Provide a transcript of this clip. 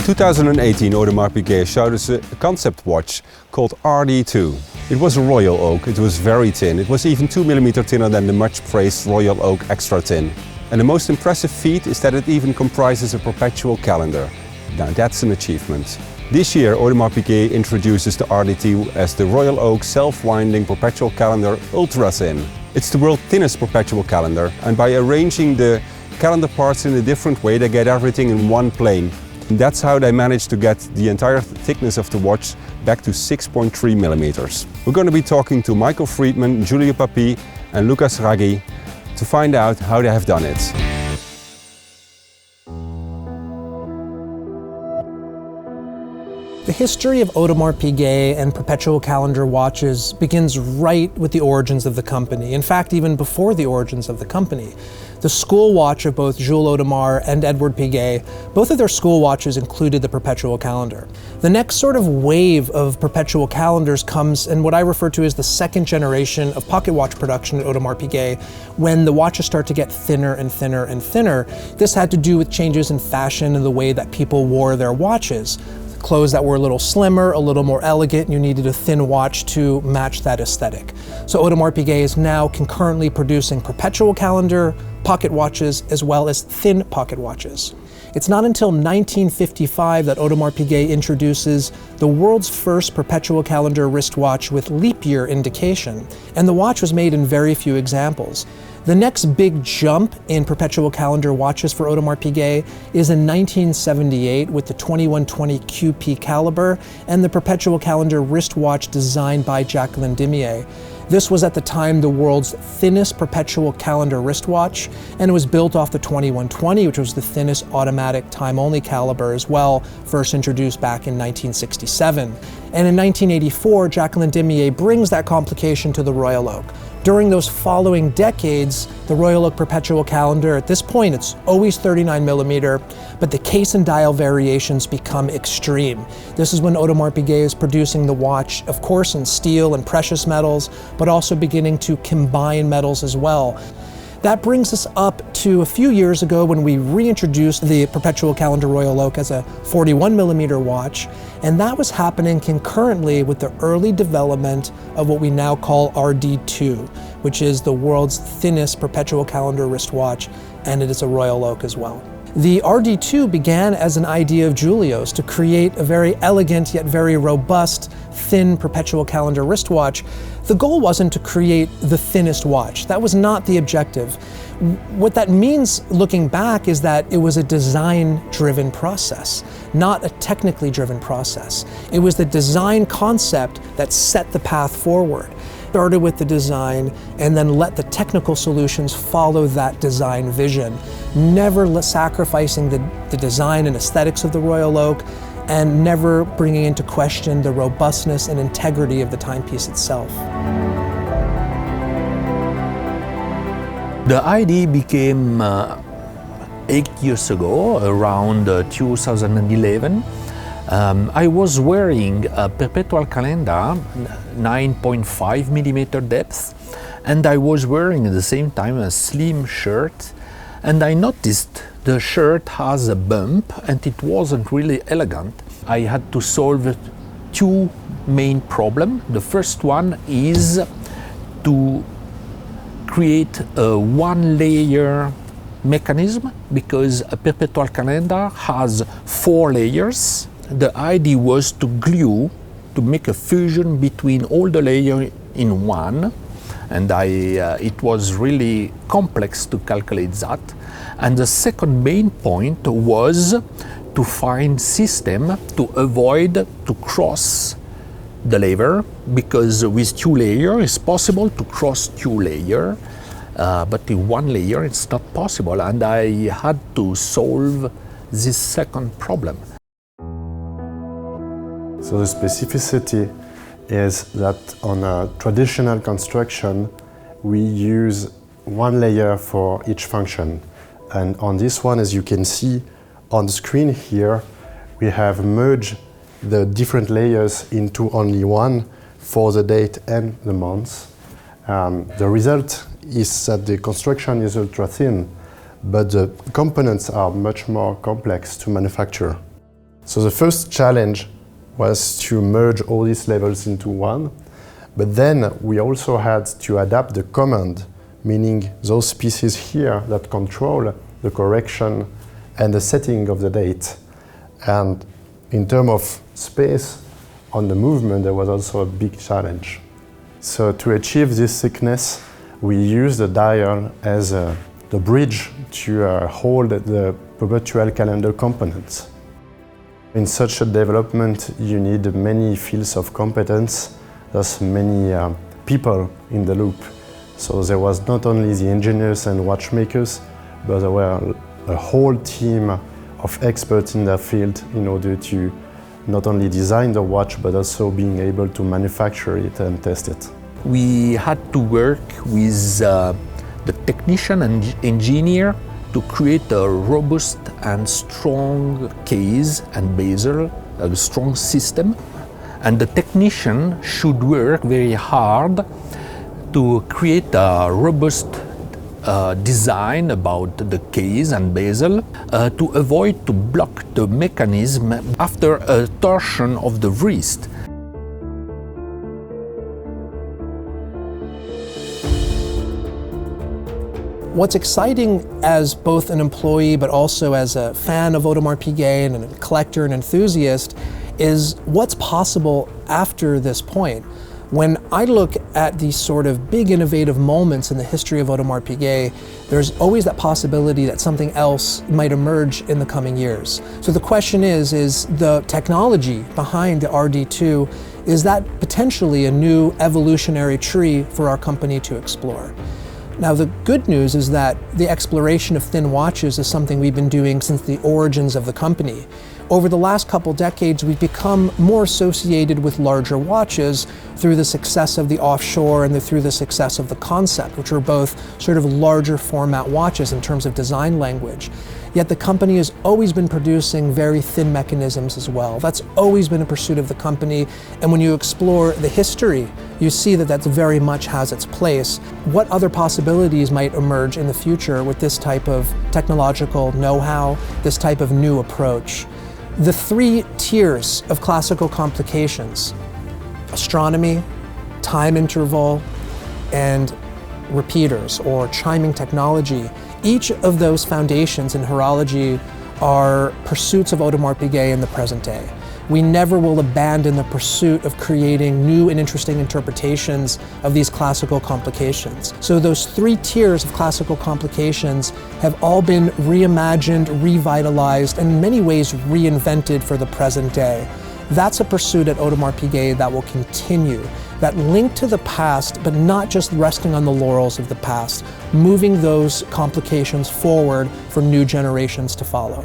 In 2018, Audemars Piguet showed us a concept watch called RD2. It was a royal oak, it was very thin, it was even 2 mm thinner than the much praised royal oak extra thin. And the most impressive feat is that it even comprises a perpetual calendar. Now that's an achievement. This year, Audemars Piguet introduces the RD2 as the Royal Oak Selfwinding Perpetual Calendar Ultra Thin. It's the world's thinnest perpetual calendar, and by arranging the calendar parts in a different way, they get everything in one plane. And that's how they managed to get the entire thickness of the watch back to 6.3 mm. We're going to be talking to Michael Friedman, Julia Papi and Lucas Raggi to find out how they have done it. The history of Audemars Piguet and perpetual calendar watches begins right with the origins of the company. In fact, even before the origins of the company. The school watch of both Jules Audemars and Edward Piguet, both of their school watches included the perpetual calendar. The next sort of wave of perpetual calendars comes in what I refer to as the second generation of pocket watch production at Audemars Piguet, when the watches start to get thinner and thinner and thinner. This had to do with changes in fashion and the way that people wore their watches. Clothes that were a little slimmer, a little more elegant, you needed a thin watch to match that aesthetic. So Audemars Piguet is now concurrently producing perpetual calendar pocket watches as well as thin pocket watches. It's not until 1955 that Audemars Piguet introduces the world's first perpetual calendar wristwatch with leap year indication, and the watch was made in very few examples. The next big jump in perpetual calendar watches for Audemars Piguet is in 1978 with the 2120 QP caliber and the perpetual calendar wristwatch designed by Jacqueline Dimier. This was at the time the world's thinnest perpetual calendar wristwatch, and it was built off the 2120, which was the thinnest automatic time-only caliber as well, first introduced back in 1967. And in 1984, Jacqueline Dimier brings that complication to the Royal Oak. During those following decades, the Royal Oak Perpetual Calendar, at this point it's always 39 mm, but the case and dial variations become extreme. This is when Audemars Piguet is producing the watch, of course in steel and precious metals, but also beginning to combine metals as well. That brings us up to a few years ago when we reintroduced the Perpetual Calendar Royal Oak as a 41 mm watch, and that was happening concurrently with the early development of what we now call RD2, which is the world's thinnest perpetual calendar wristwatch, and it is a Royal Oak as well. The RD2 began as an idea of Julio's to create a very elegant yet very robust, thin perpetual calendar wristwatch. The goal wasn't to create the thinnest watch. That was not the objective. What that means looking back is that it was a design-driven process, not a technically driven process. It was the design concept that set the path forward. Started with the design and then let the technical solutions follow that design vision, never sacrificing the design and aesthetics of the Royal Oak, and never bringing into question the robustness and integrity of the timepiece itself. The idea became 8 years ago, around 2011. I was wearing a perpetual calendar, 9.5 mm depth, and I was wearing at the same time a slim shirt, and I noticed the shirt has a bump and it wasn't really elegant. I had to solve two main problems. The first one is to create a one-layer mechanism, because a perpetual calendar has 4 layers. The idea was to glue, to make a fusion between all the layers in one, and it was really complex to calculate that. And the second main point was to find system to avoid to cross the layer, because with 2 layers it's possible to cross 2 layers, but in 1 layer it's not possible, and I had to solve this second problem. So the specificity is that on a traditional construction, we use 1 layer for each function. And on this one, as you can see on the screen here, we have merged the different layers into only one for the date and the month. The result is that the construction is ultra thin, but the components are much more complex to manufacture. So the first challenge was to merge all these levels into one, but then we also had to adapt the command, meaning those pieces here that control the correction and the setting of the date. And in terms of space on the movement, there was also a big challenge. So to achieve this thickness, we used the dial as the bridge to hold the perpetual calendar components. In such a development, you need many fields of competence. There's many people in the loop. So there was not only the engineers and watchmakers, but there were a whole team of experts in their field in order to not only design the watch, but also being able to manufacture it and test it. We had to work with the technician and engineer to create a robust and strong case and bezel, a strong system. And the technician should work very hard to create a robust design about the case and bezel to avoid to block the mechanism after a torsion of the wrist. What's exciting as both an employee but also as a fan of Audemars Piguet and a collector and enthusiast is what's possible after this point. When I look at these sort of big innovative moments in the history of Audemars Piguet, there's always that possibility that something else might emerge in the coming years. So the question is the technology behind the RD2, is that potentially a new evolutionary tree for our company to explore? Now, the good news is that the exploration of thin watches is something we've been doing since the origins of the company. Over the last couple decades, we've become more associated with larger watches through the success of the offshore and through the success of the concept, which are both sort of larger format watches in terms of design language. Yet the company has always been producing very thin mechanisms as well. That's always been a pursuit of the company. And when you explore the history, you see that that very much has its place. What other possibilities might emerge in the future with this type of technological know-how, this type of new approach? The three tiers of classical complications, astronomy, time interval, and repeaters or chiming technology, each of those foundations in horology are pursuits of Audemars Piguet in the present day. We never will abandon the pursuit of creating new and interesting interpretations of these classical complications. So those three tiers of classical complications have all been reimagined, revitalized, and in many ways reinvented for the present day. That's a pursuit at Audemars Piguet that will continue. That link to the past, but not just resting on the laurels of the past, moving those complications forward for new generations to follow.